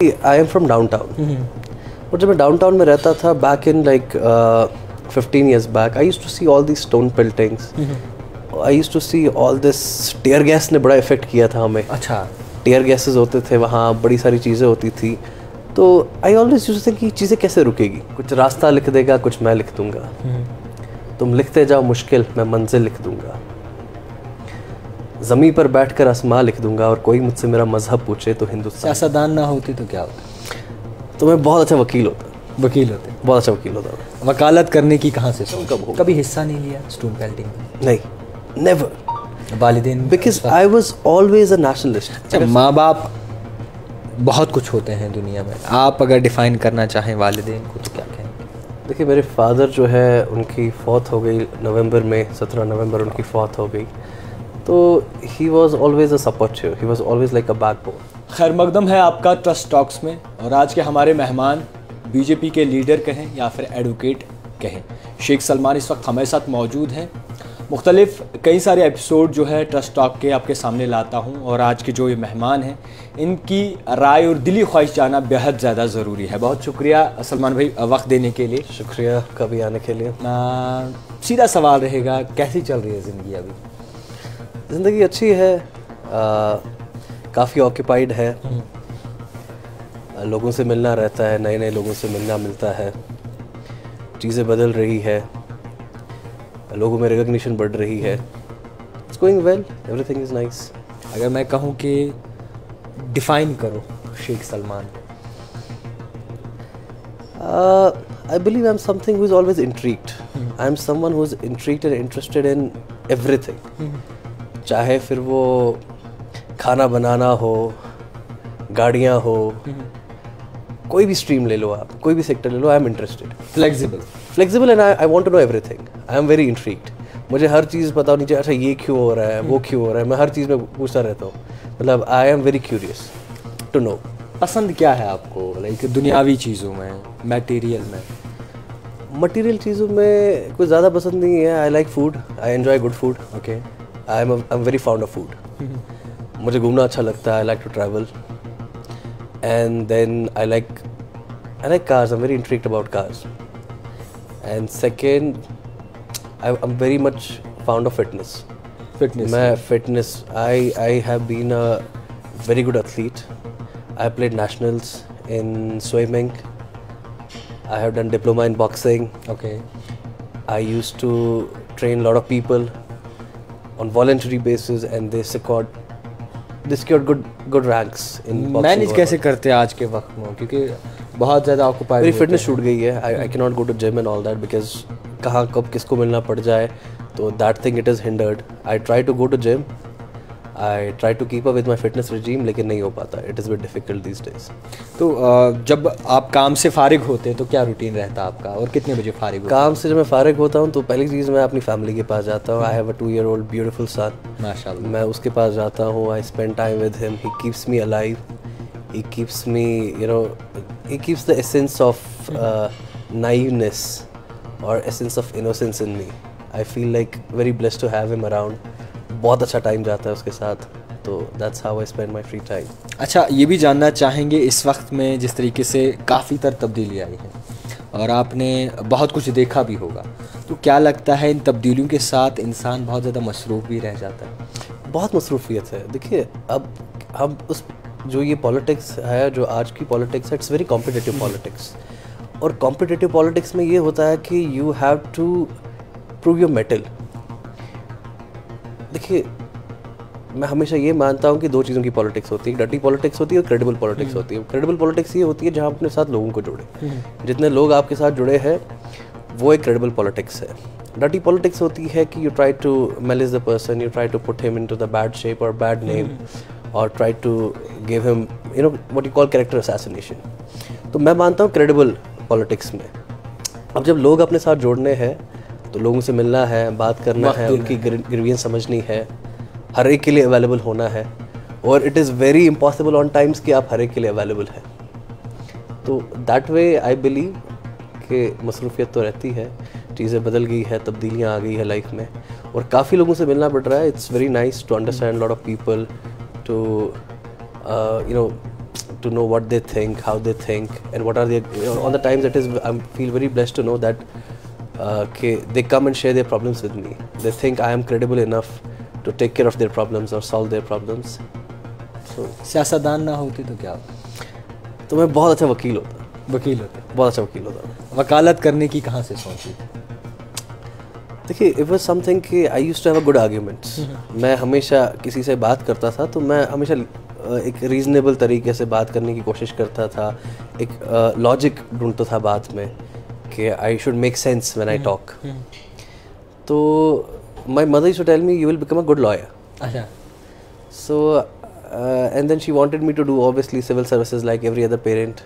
I am from down town. और जब मैं डाउन टाउन में रहता था back in like 15 years back, I used to see all these stone peltings. I used to see all this tear gas ने बड़ा effect किया था हमें। अच्छा, टीयर गैसेस होते थे वहाँ, बड़ी सारी चीज़ें होती थी। तो I always used to think कि चीज़ें कैसे रुकेगी, कुछ रास्ता लिख देगा, कुछ मैं लिख दूंगा। तुम लिखते जाओ मुश्किल, मैं मंजिल लिख दूंगा। ज़मीन पर बैठकर आसमां लिख दूंगा, और कोई मुझसे मेरा मजहब पूछे तो हिंदुस्तान। सियासतदान ना होती तो क्या होता? तो मैं बहुत अच्छा वकील होता। वकील होते? बहुत अच्छा वकील होता। वकालत करने की कहाँ से सोच? कब कभी हिस्सा नहीं लिया स्टोन पेल्टिंग में? नहीं, नेवर। वालिदैन? Because I was always a nationalist. माँ बाप बहुत कुछ होते हैं दुनिया में, आप अगर डिफाइन करना चाहें वालिदैन को तो क्या कहेंगे? देखिए, मेरे फादर जो है उनकी फौत हो गई नवंबर में, 17 नवंबर उनकी फौत हो गई। तो he was always a support, he was always like a backbone. खैर मकदम है आपका ट्रस्ट टॉक्स में, और आज के हमारे मेहमान बीजेपी के लीडर कहें या फिर एडवोकेट कहें, शेख सलमान इस वक्त हमारे साथ मौजूद हैं। मुख्तलिफ कई सारे एपिसोड जो है ट्रस्ट टॉक के आपके सामने लाता हूं, और आज के जो ये मेहमान हैं इनकी राय और दिली ख्वाहिश जाना बेहद ज़्यादा ज़रूरी है। बहुत शुक्रिया सलमान भाई वक्त देने के लिए। शुक्रिया कभी आने के लिए। सीधा सवाल रहेगा, कैसी चल रही है ज़िंदगी अभी? ज़िंदगी अच्छी है, काफ़ी ऑक्यूपाइड है, लोगों से मिलना रहता है, नए नए लोगों से मिलना मिलता है, चीज़ें बदल रही है, लोगों में रिकग्निशन बढ़ रही है। It's going well, everything is nice. अगर मैं कहूँ कि डिफाइन करो Sheikh Salman, I believe I'm something who is always intrigued. I'm someone who is intrigued and interested in everything. चाहे फिर वो खाना बनाना हो, गाड़ियाँ हो, कोई भी स्ट्रीम ले लो आप, कोई भी सेक्टर ले लो, I am interested. Flexible and I want to know everything. I am very intrigued. मुझे हर चीज़ पता होनी चाहिए, अच्छा ये क्यों हो रहा है, वो क्यों हो रहा है, मैं हर चीज़ में पूछता रहता हूँ। मतलब I am very curious to know. पसंद क्या है आपको, लाइक दुनियावी चीज़ों में, मटेरियल में? मटेरियल चीज़ों में कुछ ज़्यादा पसंद नहीं है। I like food, I enjoy good food. Okay, I am very fond of food. मुझे घूमना अच्छा लगता है, I like to travel. And then I like cars, I am very intrigued about cars. And second, I am very much fond of fitness. मैं fitness, I have been a very good athlete. I played nationals in swimming. I have done diploma in boxing. Okay. I used to train a lot of people on voluntary basis, and they secured good ranks in boxing. Manage कैसे करते हैं आज के वक्त में, क्योंकि बहुत ज़्यादा ऑक्यूपाइड? मेरी फिटनेस छूट गई है. I cannot go to gym and all that because कहाँ कब किसको मिलना पड़ जाए, तो that thing it is hindered. I try to go to gym. I try to keep up with my fitness regime, लेकिन नहीं हो पाता. It is a bit difficult these days. तो जब आप काम से फारिग होते हैं तो क्या रूटीन रहता है आपका, और कितने बजे फारिग होते हैं? काम से जब मैं फारिग होता हूँ तो पहली चीज़ मैं अपनी फैमिली के पास जाता हूँ. I have a 2-year-old beautiful son. माशाल्लाह. मैं उसके पास जाता हूँ. I spend time with him. He keeps me alive. He keeps me, he keeps the essence of naiveness or essence of innocence in me. I feel like very blessed to have him around. बहुत अच्छा time जाता है उसके साथ, तो that's how I spend my free time. अच्छा, ये भी जानना चाहेंगे इस वक्त में जिस तरीके से काफ़ी तब्दीली आई है और आपने बहुत कुछ देखा भी होगा, तो क्या लगता है इन तब्दीलियों के साथ इंसान बहुत ज़्यादा मसरूफ़ भी रह जाता है? बहुत मसरूफियत है. देखिए, अब हम उस जो ये पॉलिटिक्स है, जो आज की पॉलिटिक्स है, इट्स वेरी कॉम्पिटिटिव पॉलिटिक्स. और कॉम्पिटिटिव पॉलिटिक्स में ये होता है कि you have to prove your mettle. देखिए, मैं हमेशा ये मानता हूँ कि दो चीज़ों की पॉलिटिक्स होती है. डर्टी पॉलिटिक्स होती है और क्रेडिबल पॉलिटिक्स होती है. क्रेडिबल पॉलिटिक्स ये होती है जहाँ अपने साथ लोगों को जोड़े. जितने लोग आपके साथ जुड़े हैं वो एक क्रेडिबल पॉलिटिक्स है. डर्टी पॉलिटिक्स होती है कि you try to malign the person, you try to put him into the bad shape और बैड नेम, और try to give him what you call character assassination. तो मैं मानता हूँ क्रेडिबल पॉलिटिक्स में अब जब लोग अपने साथ जोड़ने हैं तो लोगों से मिलना है, बात करना है, उनकी ग्रीवियंस समझनी है, हर एक के लिए अवेलेबल होना है. और it is very impossible on times कि आप हर एक के लिए अवेलेबल हैं. तो दैट वे आई बिलीव कि मसरूफियत तो रहती है, चीज़ें बदल गई है, तब्दीलियाँ आ गई है लाइफ में, और काफ़ी लोगों से मिलना पड़ रहा है. It's very nice to understand lot of people, to to know what they think, how they think, and what are their. On the times it is, I feel very blessed to know that they come and share their problems with me. They think I am credible enough to take care of their problems or solve their problems. So सियासतदान ना होते तो क्या? तो मैं बहुत अच्छा वकील होता. वकील होते. बहुत अच्छा वकील होता. वकालत करने की कहाँ से सोची? देखिए, इट वॉज समथिंग कि I used to have a good arguments. मैं हमेशा किसी से बात करता था तो मैं हमेशा एक रीजनेबल तरीके से बात करने की कोशिश करता था. एक लॉजिक ढूंढता था बात में कि I should make sense when I talk. तो my mother used to tell me you will become a good lawyer. अच्छा. So and then she wanted me to do obviously civil services like every other parent.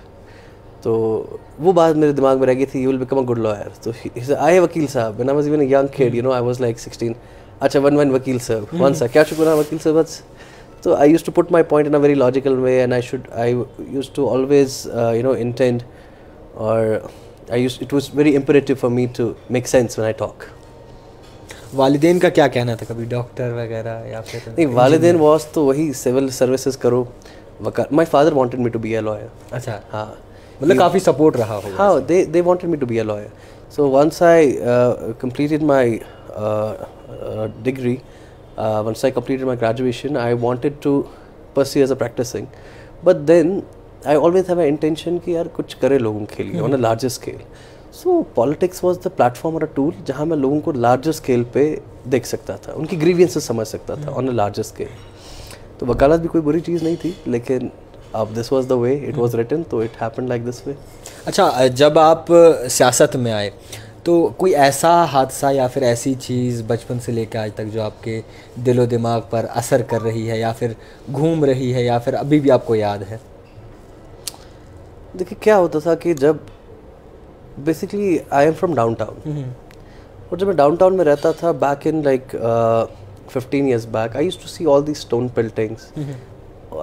तो वो बात मेरे दिमाग में रह गई थी, you will become a good lawyer. तो आई वकील साहब, when I was even a young kid, you know, I was like 16. अच्छा, वन वकील साहब, वन सा क्या शुक्र वकील साहब. बस. So I used to put my point in a very logical way, and I used to always intend, or it was very imperative for me to make sense when I talk. वालिदैन का क्या कहना था? कभी doctor वगैरह या फिर नहीं, वालिदैन was तो वही सिविल सर्विसेज करो. My father wanted me to be a lawyer. अच्छा. हाँ, मतलब काफ़ी सपोर्ट रहा होगा. हाँ, they wanted me to be a lawyer. So once I completed my degree, once I completed my graduation, I wanted to pursue as a practicing, but then I always have an intention कि यार कुछ करे लोगों के लिए on a larger scale. So politics was the platform or a tool जहाँ मैं लोगों को larger scale पे देख सकता था, उनकी grievances समझ सकता था on a larger scale. तो वकालत भी कोई बुरी चीज़ नहीं थी, लेकिन अब this was the way it was written, तो it happened like this way. अच्छा, जब आप सियासत में आए तो कोई ऐसा हादसा या फिर ऐसी चीज़ बचपन से लेकर आज तक जो आपके दिलो दिमाग पर असर कर रही है या फिर घूम रही है या फिर अभी भी आपको याद है? देखिए, क्या होता था कि जब basically I am from downtown, और जब मैं डाउनटाउन में रहता था back in like 15 years back, I used to see all these stone peltings.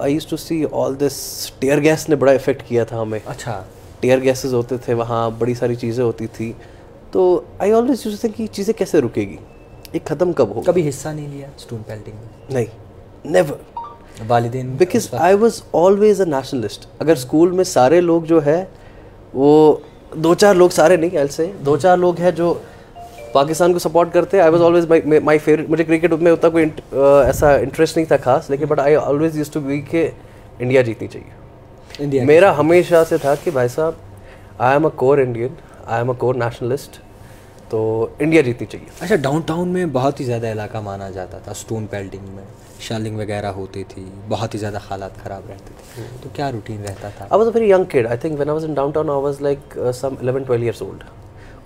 I used to see all this tear gas ने बड़ा इफेक्ट किया था हमें. अच्छा. टीयर गैसेस होते थे वहाँ, बड़ी सारी चीज़ें होती थी. तो I always used to think कि चीज़ें कैसे रुकेगी, ये ख़त्म कब होगा. कभी हिस्सा नहीं लिया स्टोन पेल्टिंग में? नहीं, नेवर. वालिदैन? Because I was always a nationalist. अगर स्कूल में सारे लोग जो है वो 2-4 लोग, सारे नहीं, ऐसे से 2-4 लोग हैं जो पाकिस्तान को सपोर्ट करते हैं. I was always my favourite. मुझे क्रिकेट में उतना कोई ऐसा इंटरेस्ट नहीं था खास, लेकिन but I always used to be के इंडिया जीतनी चाहिए. इंडिया मेरा हमेशा से था कि भाई साहब, I am a core Indian, I am a core nationalist, तो इंडिया जीतनी चाहिए. अच्छा, डाउनटाउन में बहुत ही ज़्यादा इलाका माना जाता था स्टोन पेल्टिंग में, शेलिंग वगैरह होती थी, बहुत ही ज़्यादा हालात ख़राब रहते थे. तो क्या रूटीन रहता था? I was a very young kid. I think when I was in downtown I was like some 11-12 years old.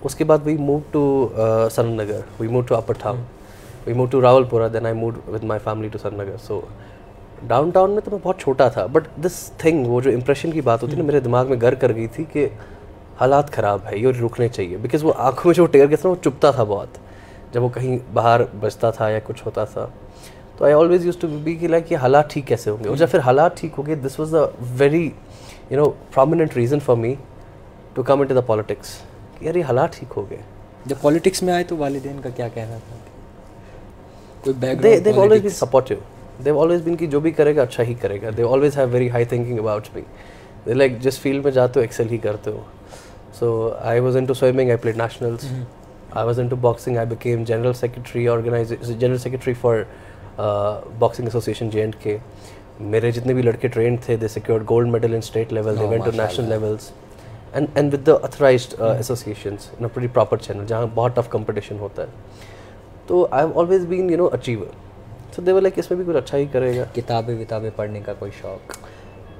उसके बाद we move to Sarnagar, we move to upper town, we move to Rawalpura, then I move with my family to Sarnagar. So downtown में तो मैं बहुत छोटा था, but this thing, वो जो इम्प्रेशन की बात होती है ना, मेरे दिमाग में घर कर गई थी कि हालात ख़राब है, ये रुकने चाहिए. बिकॉज वो आँखों में जो टेयर गैस था वो चुभता था बहुत, जब वो कहीं बाहर बचता था या कुछ होता था. तो I always used to be कि लाइक ये हालात ठीक कैसे होंगे. और जब फिर हालात ठीक हो गए, this was the very prominent reason for me to come into the politics. यार ये हालात ठीक हो गए. जब पॉलिटिक्स में आए तो वालिदैन का क्या कहना था? कोई background? They've always been supportive. They've always been कि जो भी करेगा अच्छा ही करेगा. They always have very high thinking about me. They like जिस फील्ड में जाते हो एक्सेल ही करते हो. So I was into swimming. I played nationals. I was into boxing. I became general secretary for boxing association J&K. मेरे जितने भी लड़के ट्रेंड थे, they secured gold medal in state level. They went to national levels. And with the authorized associations in a pretty proper channel, जहाँ बहुत tough competition होता है. तो I've always been achiever. So they were like इसमें भी कुछ अच्छा ही करेगा. किताबें पढ़ने का कोई शौक?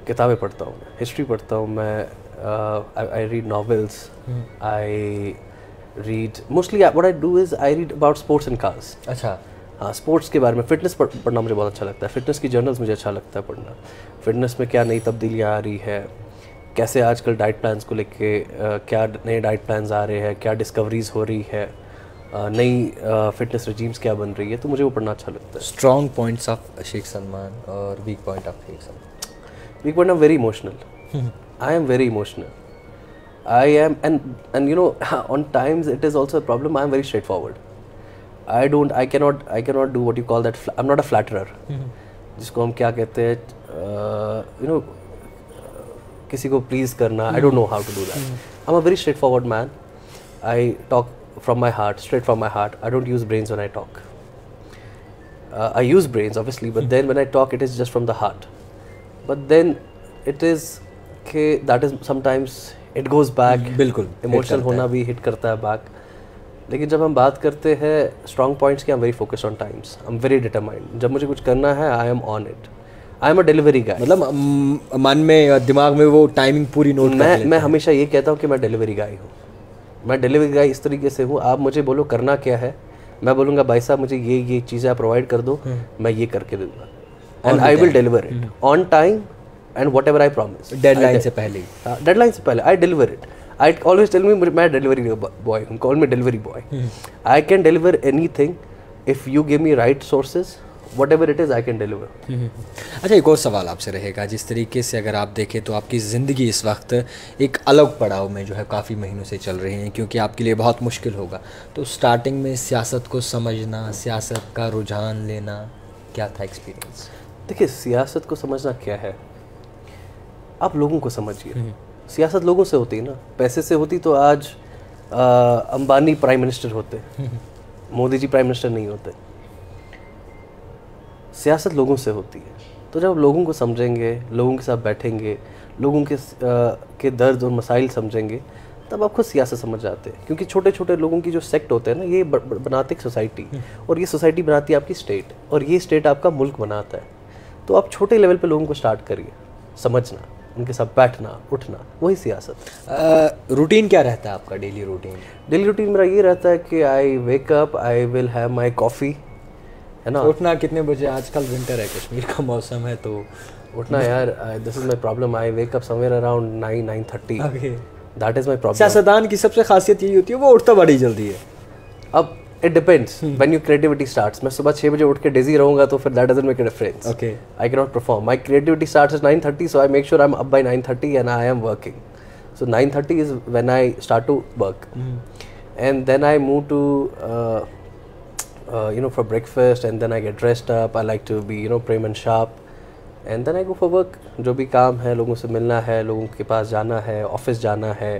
किताबें पढ़ता हूँ, हिस्ट्री पढ़ता हूँ मैं. I read novels. I read mostly what I do is I read about sports and cars. अच्छा. हाँ, स्पोर्ट्स के बारे में. फिटनेस पढ़ना मुझे बहुत अच्छा लगता है. फिटनेस की जर्नल्स मुझे अच्छा लगता है पढ़ना. फिटनेस में क्या नई तब्दीलियाँ आ रही है, कैसे आजकल डाइट प्लान्स को लेके क्या नए डाइट प्लान्स आ रहे हैं, क्या डिस्कवरीज हो रही है, नई फिटनेस रजीम्स क्या बन रही है, तो मुझे वो पढ़ना अच्छा लगता है. Strong points of Sheikh Salman और weak point of Sheikh Salman? Weak point, I am very emotional. I am very emotional. I am, and you know, on times it is also a problem. I am very straightforward. I cannot do what you call that. I'm not a flatterer. जिसको हम क्या कहते हैं, किसी को please करना, I don't know how to do that. I am a very straight forward man. I talk from my heart, straight from my heart. I don't use brains when I talk. I use brains obviously, but then when I talk it is just from the heart. But then it is that is sometimes it goes back. बिल्कुल emotional होना भी hit करता है back. लेकिन जब हम बात करते हैं स्ट्रॉन्ग पॉइंट्स की, आई am very focused on times. I am very determined. जब मुझे कुछ करना है I am on it. I am a delivery गाय. मतलब मन में दिमाग में वो टाइमिंग पूरी नोट कर लेते हैं. मैं हमेशा ये कहता हूँ कि मैं डिलीवरी गाय हूँ. मैं डिलीवरी गाय इस तरीके से हूँ, आप मुझे बोलो करना क्या है, मैं बोलूँगा भाई साहब मुझे ये चीज़ें आप प्रोवाइड कर दो, मैं ये करके दे दूँगा. And I will deliver it on time and whatever I promise. Deadline से पहले ही. डेडलाइन से पहले I deliver it. I always tell me मैं डिलीवरी बॉय हूँ. Call me delivery boy. I can deliver anything if you give me right sources. whatever it is I can deliver. अच्छा, एक और सवाल आपसे रहेगा. जिस तरीके से अगर आप देखें तो आपकी ज़िंदगी इस वक्त एक अलग पड़ाव में जो है काफ़ी महीनों से चल रही हैं, क्योंकि आपके लिए बहुत मुश्किल होगा. तो स्टार्टिंग में सियासत को समझना, सियासत का रुझान लेना, क्या था एक्सपीरियंस? देखिए, सियासत को समझना क्या है, आप लोगों को समझिए. सियासत लोगों से होती है ना. पैसे से होती तो आज अंबानी प्राइम मिनिस्टर होते, मोदी जी प्राइम मिनिस्टर नहीं होते. सियासत लोगों से होती है. तो जब लोगों को समझेंगे, लोगों के साथ बैठेंगे, लोगों के दर्द और मसाइल समझेंगे, तब आपको सियासत समझ जाते हैं. क्योंकि छोटे छोटे लोगों की जो सेक्ट होते हैं ना, ये बनाते एक सोसाइटी, और ये सोसाइटी बनाती है आपकी स्टेट, और ये स्टेट आपका मुल्क बनाता है. तो आप छोटे लेवल पे लोगों को स्टार्ट करिए समझना, उनके साथ बैठना उठना, वही सियासत. रूटीन क्या रहता है आपका? Daily routine? डेली रूटीन मेरा ये रहता है कि I wake up, I will have my coffee, है ना. उठना कितने बजे? आजकल विंटर है, कश्मीर का मौसम है, तो उठना यार, this is my problem. I wake up somewhere around 9-9:30. That is my problem. सियासतदान की सबसे खासियत यही होती है, वो उठता बड़ी जल्दी है. अब it depends when your creativity starts. मैं सुबह 6 बजे उठ के डेजी रहूंगा तो फिर that doesn't make a difference. Okay, I can not perform. My creativity starts at 9:30, so I make sure I am up by 9:30 and I am working. So 9:30 is when I start to work, and then I move to for breakfast, and then I get dressed up. I like to be prim and sharp, and then I go for work. जो भी काम है, लोगों से मिलना है, लोगों के पास जाना है, ऑफिस जाना है,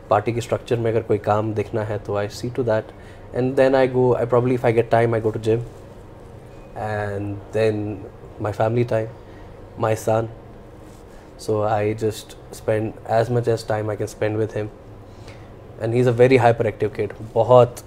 पार्टी के स्ट्रक्चर में अगर कोई काम देखना है तो I see to that, and then I go. I probably, if I get time, I go to gym, and then my family time, my son. So I just spend as much as time I can spend with him, and he's a very hyperactive kid. बहुत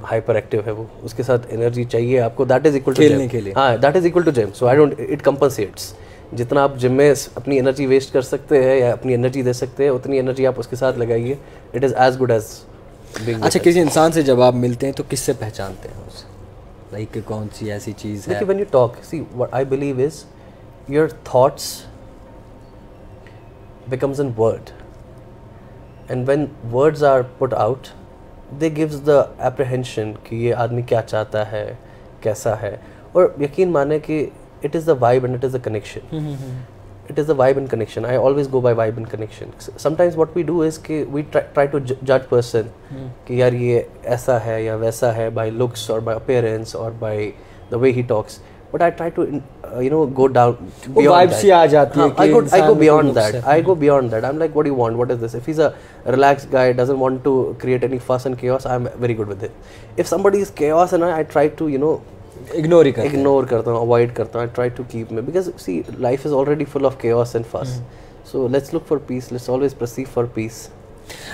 hyperactive है वो. उसके साथ energy चाहिए आपको. That is equal to खेलने gym. के लिए. हाँ, that is equal to gym. So I don't. It compensates. जितना आप जिम में अपनी एनर्जी वेस्ट कर सकते हैं या अपनी एनर्जी दे सकते हैं, उतनी एनर्जी आप उसके साथ लगाइए. It is as good as being. अच्छा, किसी इंसान से जब आप मिलते हैं तो किससे पहचानते हैं उसे? लाइक कौन सी ऐसी चीज़ है? देखिए, when you talk, see what I believe is your thoughts becomes a word, and when words are put out, they gives the apprehension कि ये आदमी क्या चाहता है, कैसा है. और यकीन माने कि it is the vibe and it is the connection. It is the vibe and connection. I always go by vibe and connection. Sometimes what we do is कि we try to judge person कि यार ये ऐसा है या वैसा है, by looks or by appearance or by the way he talks. But I try to go down beyond that. आ जाती है I go beyond that. I go beyond that. I'm like, what do you want? What is this? If he's a relaxed guy, doesn't want to create any fuss and chaos, I'm very good with it. If somebody is chaos and I try to ignore करता हूँ, avoid करता हूँ. I try to keep me, because see, life is already full of chaos and fuss. So let's look for peace. Let's always perceive for peace.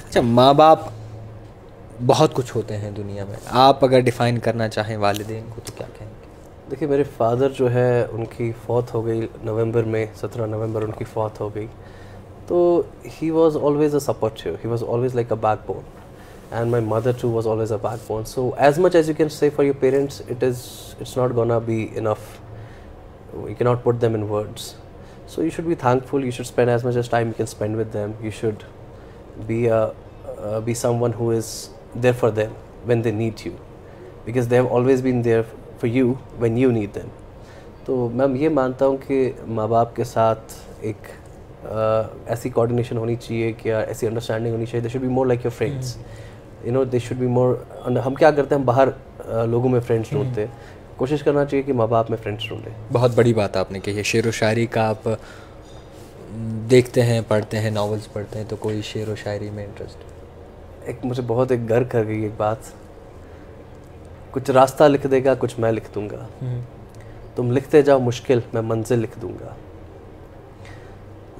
अच्छा, माँ बाप बहुत कुछ होते हैं दुनिया में. आप अगर डिफाइन करना चाहें वालिदैन को तो क्या कहेंगे? देखिए, मेरे फादर जो है उनकी फौत हो गई नवंबर में. 17 नवंबर उनकी फौत हो गई. तो he was always a support. He was always like a backbone, and my mother too was always a backbone. So as much as you can say for your parents, it's not gonna be enough. You cannot put them in words. So you should be thankful. You should spend as much as time you can spend with them. You should be someone who is there for them when they need you, because they have always been there for you when you need them. तो मैं ये मानता हूँ कि माँ बाप के साथ एक ऐसी कोऑर्डिनेशन होनी चाहिए, कि ऐसी अंडरस्टैंडिंग होनी चाहिए. दे should be more like your friends. They should be more. हम क्या करते हैं, हम बाहर लोगों में फ्रेंड्स ढूंढते हैं. कोशिश करना चाहिए कि माँ बाप में फ्रेंड्स ढूंढें. बहुत बड़ी बात आपने कही है. शेर व शायरी का आप देखते हैं, पढ़ते हैं, नॉवेल्स पढ़ते हैं, तो कोई शेर व शायरी में इंटरेस्ट? एक मुझे बहुत एक घर कर गई एक बात, कुछ रास्ता लिख देगा कुछ मैं लिख दूंगा, तुम लिखते जाओ मुश्किल मैं मंजिल लिख दूंगा,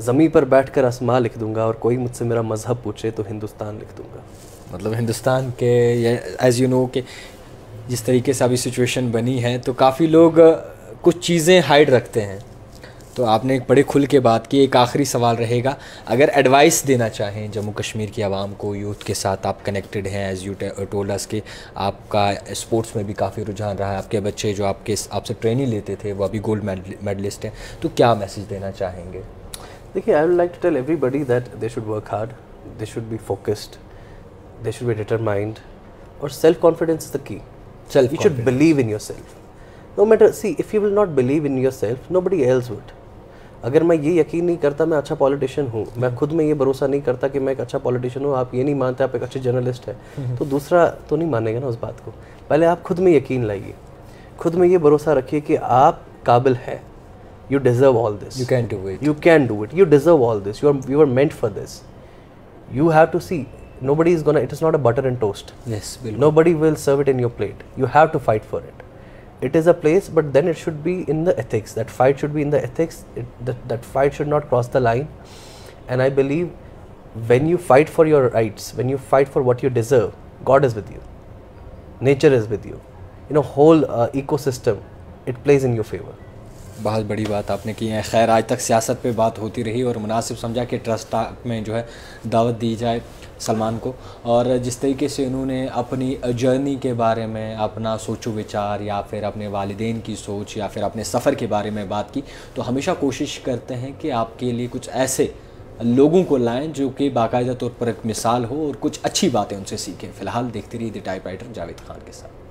ज़मीं पर बैठकर आसमां लिख दूंगा, और कोई मुझसे मेरा मज़हब पूछे तो हिंदुस्तान लिख दूंगा। मतलब हिंदुस्तान के, एज़ यू नो कि जिस तरीके से अभी सिचुएशन बनी है तो काफ़ी लोग कुछ चीज़ें हाइड रखते हैं, तो आपने एक बड़े खुल के बात की। एक आखिरी सवाल रहेगा, अगर एडवाइस देना चाहें जम्मू कश्मीर की आवाम को, यूथ के साथ आप कनेक्टेड हैं, एज़ यू टोल्ड अस कि आपका स्पोर्ट्स में भी काफ़ी रुझान रहा है, आपके बच्चे जो आपसे ट्रेनिंग लेते थे वो अभी गोल्ड मेडलिस्ट हैं, तो क्या मैसेज देना चाहेंगे? देखिए, I would like to tell everybody that they should work hard, they should be focused, they should be determined, और self confidence is the key. You should believe in yourself. No matter, see, if you will not believe in yourself, nobody else would. अगर मैं ये यकीन नहीं करता मैं अच्छा politician हूँ, मैं खुद में ये भरोसा नहीं करता कि मैं एक अच्छा पॉलिटिशियन हूँ, आप ये नहीं मानते आप एक अच्छे जर्नलिस्ट है, तो दूसरा तो नहीं मानेगा ना उस बात को। पहले आप खुद में यकीन लाइए, खुद में ये भरोसा रखिए कि आप काबिल हैं, you deserve all this, you can do it, you can do it, you deserve all this, you are meant for this, you have to see. Nobody is gonna, it is not a butter and toast. Yes, nobody will serve it in your plate. You have to fight for it. It is a place, but then it should be in the ethics. That fight should be in the ethics. That fight should not cross the line. And I believe when you fight for your rights, when you fight for what you deserve, God is with you, nature is with you, whole ecosystem, it plays in your favor. बहुत बड़ी बात आपने की है। खैर, आज तक सियासत पे बात होती रही और मुनासिब समझा कि ट्रस्ट टॉक में जो है दावत दी जाए सलमान को, और जिस तरीके से उन्होंने अपनी जर्नी के बारे में, अपना सोचो विचार या फिर अपने वालिदैन की सोच या फिर अपने सफ़र के बारे में बात की, तो हमेशा कोशिश करते हैं कि आपके लिए कुछ ऐसे लोगों को लाएं जो कि बाकायदा तौर पर एक मिसाल हो और कुछ अच्छी बातें उनसे सीखें। फ़िलहाल देखते रहिए द टाइपराइटर जावेद खान के साथ।